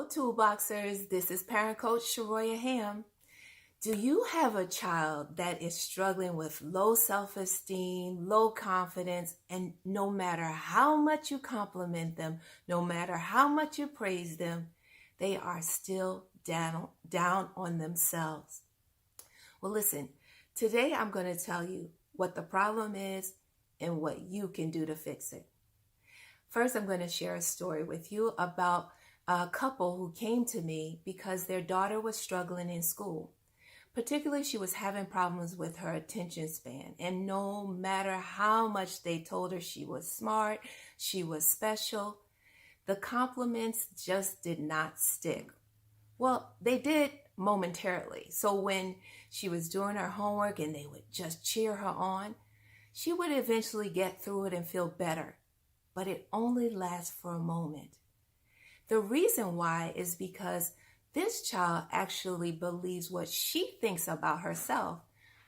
Toolboxers. This is Parent Coach Sharoya Ham. Do you have a child that is struggling with low self-esteem, low confidence, and no matter how much you compliment them, no matter how much you praise them, they are still down on themselves? Well, listen, today I'm going to tell you what the problem is and what you can do to fix it. First, I'm going to share a story with you about a couple who came to me because their daughter was struggling in school. Particularly, she was having problems with her attention span. And no matter how much they told her she was smart, she was special, the compliments just did not stick. Well, they did momentarily. So when she was doing her homework and they would just cheer her on, she would eventually get through it and feel better. But it only lasts for a moment. The reason why is because this child actually believes what she thinks about herself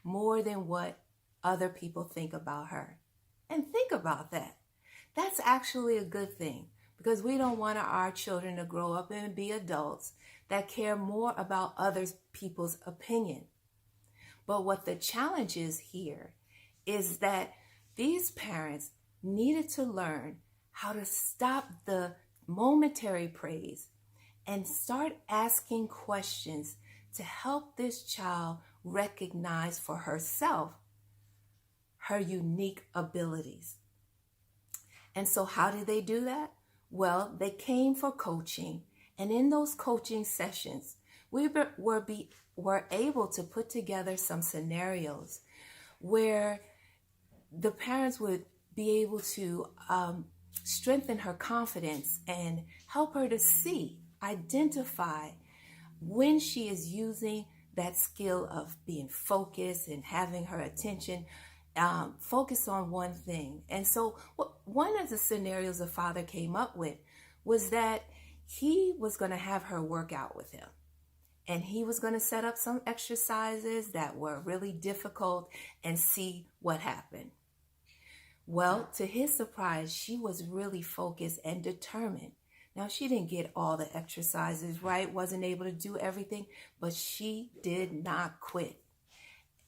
more than what other people think about her. And think about that. That's actually a good thing because we don't want our children to grow up and be adults that care more about other people's opinion. But what the challenge is here is that these parents needed to learn how to stop the momentary praise and start asking questions to help this child recognize for herself her unique abilities. And so how did they do that? Well, they came for coaching, and in those coaching sessions, we were able to put together some scenarios where the parents would be able to strengthen her confidence and help her to identify when she is using that skill of being focused and having her attention focus on one thing. And so one of the scenarios the father came up with was that he was going to have her work out with him. And he was going to set up some exercises that were really difficult and see what happened. Well, to his surprise, she was really focused and determined. Now, she didn't get all the exercises right, wasn't able to do everything, but she did not quit,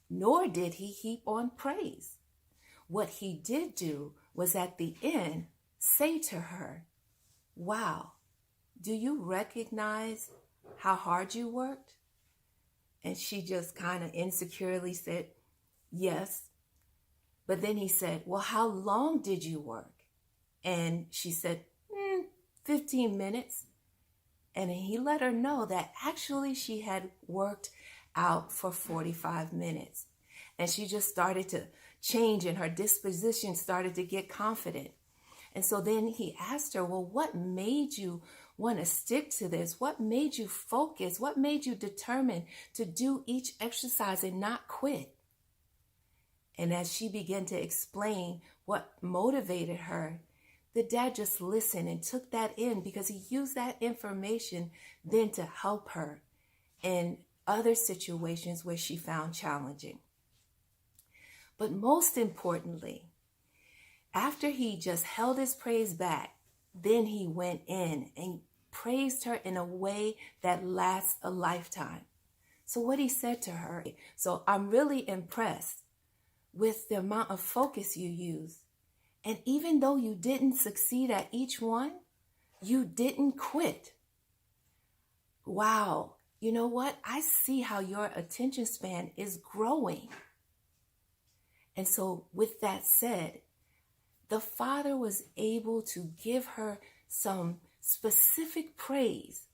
nor did he heap on praise. What he did do was at the end say to her, "Wow, do you recognize how hard you worked?" And she just kind of insecurely said, "Yes." But then he said, "Well, how long did you work?" And she said, 15 minutes. And he let her know that actually she had worked out for 45 minutes. And she just started to change and her disposition started to get confident. And so then he asked her, "Well, what made you want to stick to this? What made you focus? What made you determined to do each exercise and not quit?" And as she began to explain what motivated her, the dad just listened and took that in because he used that information then to help her in other situations where she found challenging. But most importantly, after he just held his praise back, then he went in and praised her in a way that lasts a lifetime. So what he said to her, "So I'm really impressed with the amount of focus you use. And even though you didn't succeed at each one, you didn't quit. Wow, you know what? I see how your attention span is growing." And so with that said, the father was able to give her some specific praise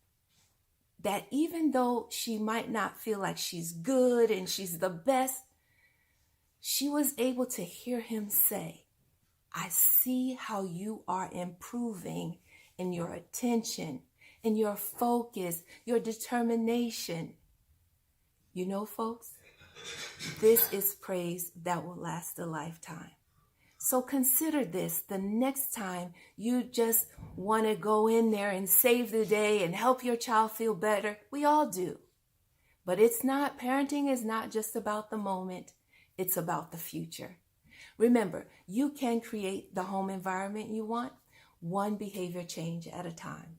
that even though she might not feel like she's good and she's the best, she was able to hear him say, "I see how you are improving in your attention, in your focus, your determination." You know, folks, this is praise that will last a lifetime. So consider this the next time you just want to go in there and save the day and help your child feel better. We all do. But parenting is not just about the moment. It's about the future. Remember, you can create the home environment you want, one behavior change at a time.